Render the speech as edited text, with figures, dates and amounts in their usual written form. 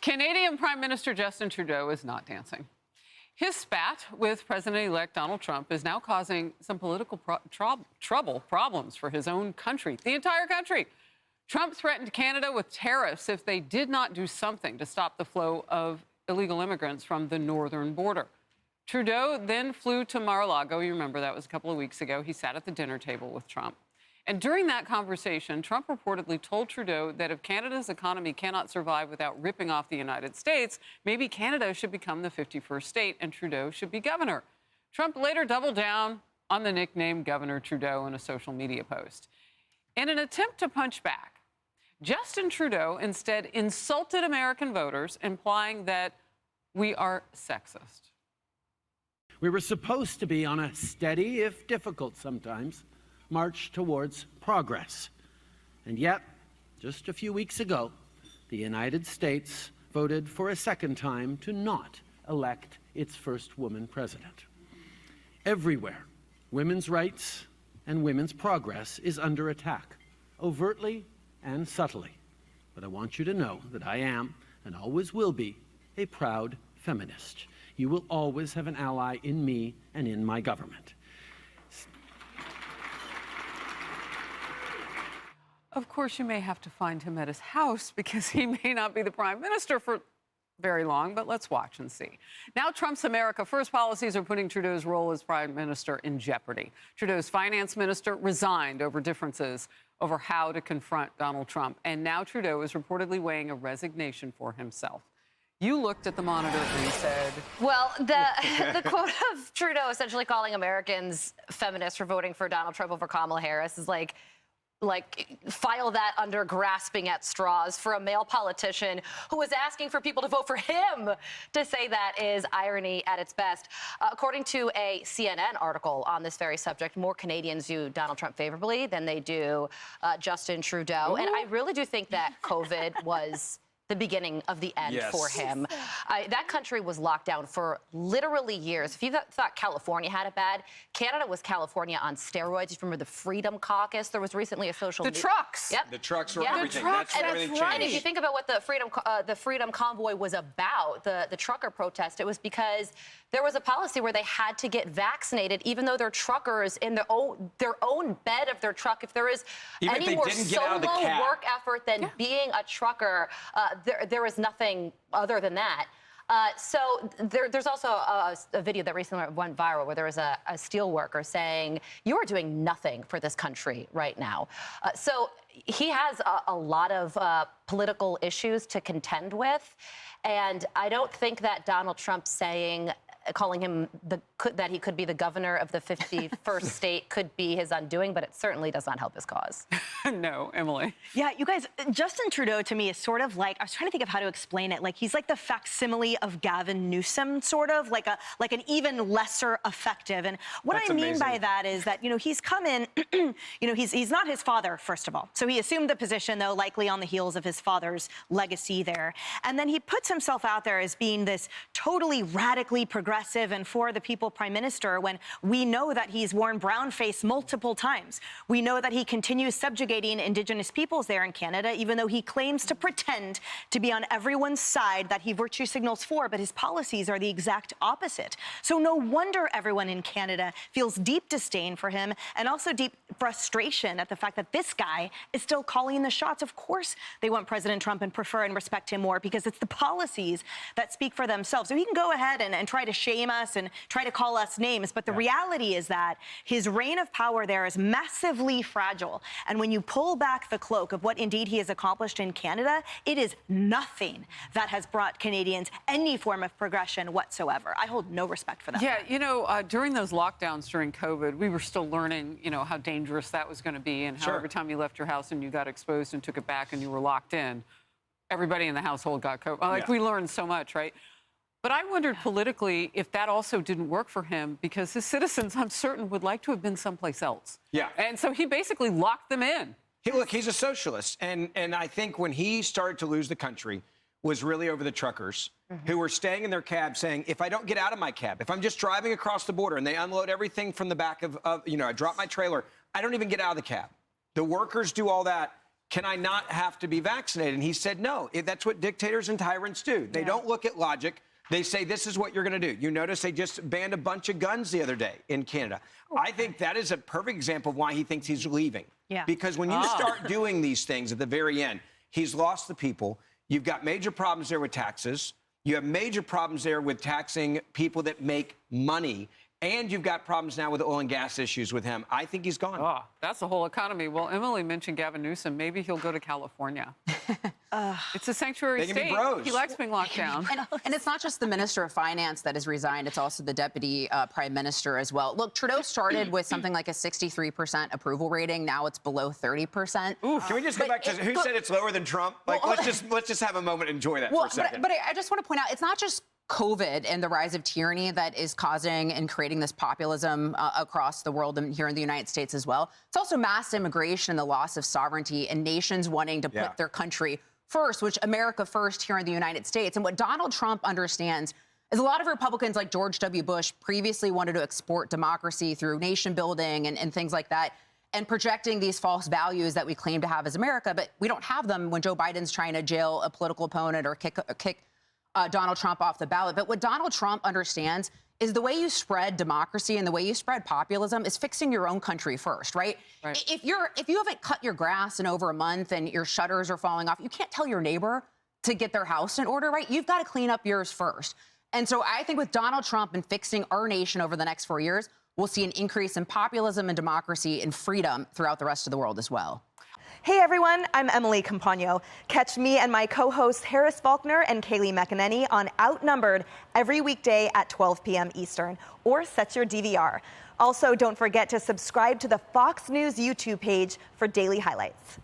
Canadian Prime Minister Justin Trudeau is not dancing. His spat with President-elect Donald Trump is now causing some political problems for his own country, the entire country. Trump threatened Canada with tariffs if they did not do something to stop the flow of illegal immigrants from the northern border. Trudeau then flew to Mar-a-Lago. You remember that was a couple of weeks ago. He sat at the dinner table with Trump. And during that conversation, Trump reportedly told Trudeau that if Canada's economy cannot survive without ripping off the United States, maybe Canada should become the 51st state and Trudeau should be governor. Trump later doubled down on the nickname Governor Trudeau in a social media post. In an attempt to punch back, Justin Trudeau instead insulted American voters, implying that we are sexist. We were supposed to be on a steady, if difficult sometimes, march towards progress. And yet, just a few weeks ago, the United States voted for a second time to not elect its first woman president. Everywhere, women's rights and women's progress is under attack, overtly and subtly. But I want you to know that I am, and always will be, a proud feminist. You will always have an ally in me and in my government. Of course, you may have to find him at his house because he may not be the prime minister for very long, but let's watch and see. Now, Trump's America First policies are putting Trudeau's role as prime minister in jeopardy. Trudeau's finance minister resigned over differences over how to confront Donald Trump. And now Trudeau is reportedly weighing a resignation for himself. You looked at the monitor and said... Well, the quote of Trudeau essentially calling Americans feminists for voting for Donald Trump over Kamala Harris is like file that under grasping at straws for a male politician who was asking for people to vote for him. To say that is irony at its best. According to a CNN article on this very subject, more Canadians view Donald Trump favorably than they do Justin Trudeau. Ooh. And I really do think that COVID was the begining of the end for him. That country was locked down for literally years. If you thought California had it bad, Canada was California on steroids. You remember the Freedom Caucus? There was recently a social... The trucks. Yep. The trucks were everything. That's when everything changed. And if you think about what the Freedom Convoy was about, the trucker protest, it was because there was a policy where they had to get vaccinated, even though they're truckers in their own bed of their truck. If there is any more solo work effort than being a trucker, there is nothing other than that. So there's also a video that recently went viral where there was a steel worker saying, you are doing nothing for this country right now. So he has a lot of political issues to contend with. And I don't think that Donald Trump calling him that he could be the governor of the 51st state could be his undoing, but it certainly does not help his cause. No, Emily. Yeah, you guys, Justin Trudeau to me is sort of like, I was trying to think of how to explain it. Like he's like the facsimile of Gavin Newsom, sort of like an even lesser effective. And what I mean by that is that, he's come in, he's not his father, first of all. So he assumed the position, though, likely on the heels of his father's legacy there. And then he puts himself out there as being this totally radically progressive and for the people prime minister when we know that he's worn brownface multiple times. We know that he continues subjugating Indigenous peoples there in Canada, even though he claims to pretend to be on everyone's side that he virtue signals for, but his policies are the exact opposite. So no wonder everyone in Canada feels deep disdain for him and also deep frustration at the fact that this guy is still calling the shots. Of course they want President Trump and prefer and respect him more because it's the policies that speak for themselves. So he can go ahead and try to shame us and try to call us names, but the reality is that his reign of power there is massively fragile. And when you pull back the cloak of what indeed he has accomplished in Canada, it is nothing that has brought Canadians any form of progression whatsoever. I hold no respect for that. Yeah, during those lockdowns during COVID, we were still learning, how dangerous that was going to be and how every time you left your house and you got exposed and took it back and you were locked in, everybody in the household got COVID. We learned so much, right? But I wondered politically if that also didn't work for him because his citizens, I'm certain, would like to have been someplace else. Yeah. And so he basically locked them in. Look, he's a socialist. And I think when he started to lose the country was really over the truckers who were staying in their cab saying, if I don't get out of my cab, if I'm just driving across the border and they unload everything from the back of I drop my trailer, I don't even get out of the cab. The workers do all that. can I not have to be vaccinated? And he said, no, that's what dictators and tyrants do. They don't look at logic. They say, this is what you're going to do. You notice they just banned a bunch of guns the other day in Canada. I think that is a perfect example of why he thinks he's leaving. Yeah. Because when you start doing these things at the very end, he's lost the people. You've got major problems there with taxes. You have major problems there with taxing people that make money. And you've got problems now with oil and gas issues with him. I think he's gone. Oh, that's the whole economy. Well, Emily mentioned Gavin Newsom. Maybe he'll go to California. It's a sanctuary They can be state. bros. He likes being locked down. And it's not just the Minister of Finance that has resigned. It's also the Deputy Prime Minister as well. Look, Trudeau started with something like a 63% approval rating. Now it's below 30%. Can we just go back to who said it's lower than Trump? Like, let's just have a moment and enjoy that for a second. But I just want to point out, it's not just COVID and the rise of tyranny that is causing and creating this populism across the world and here in the United States as well. It's also mass immigration and the loss of sovereignty and nations wanting to put their country first, which America first here in the United States. And what Donald Trump understands is a lot of Republicans like George W. Bush previously wanted to export democracy through nation building and things like that, and projecting these false values that we claim to have as America, but we don't have them when Joe Biden's trying to jail a political opponent or kick Donald Trump off the ballot. But what Donald Trump understands is the way you spread democracy and the way you spread populism is fixing your own country first, right? If you haven't cut your grass in over a month and your shutters are falling off, you can't tell your neighbor to get their house in order, right? You've got to clean up yours first. And so I think with Donald Trump and fixing our nation over the next 4 years, we'll see an increase in populism and democracy and freedom throughout the rest of the world as well. Hey everyone, I'm Emily Campagno. Catch me and my co-hosts Harris Faulkner and Kaylee McEnany on Outnumbered every weekday at 12 p.m. Eastern, or set your DVR. Also, don't forget to subscribe to the Fox News YouTube page for daily highlights.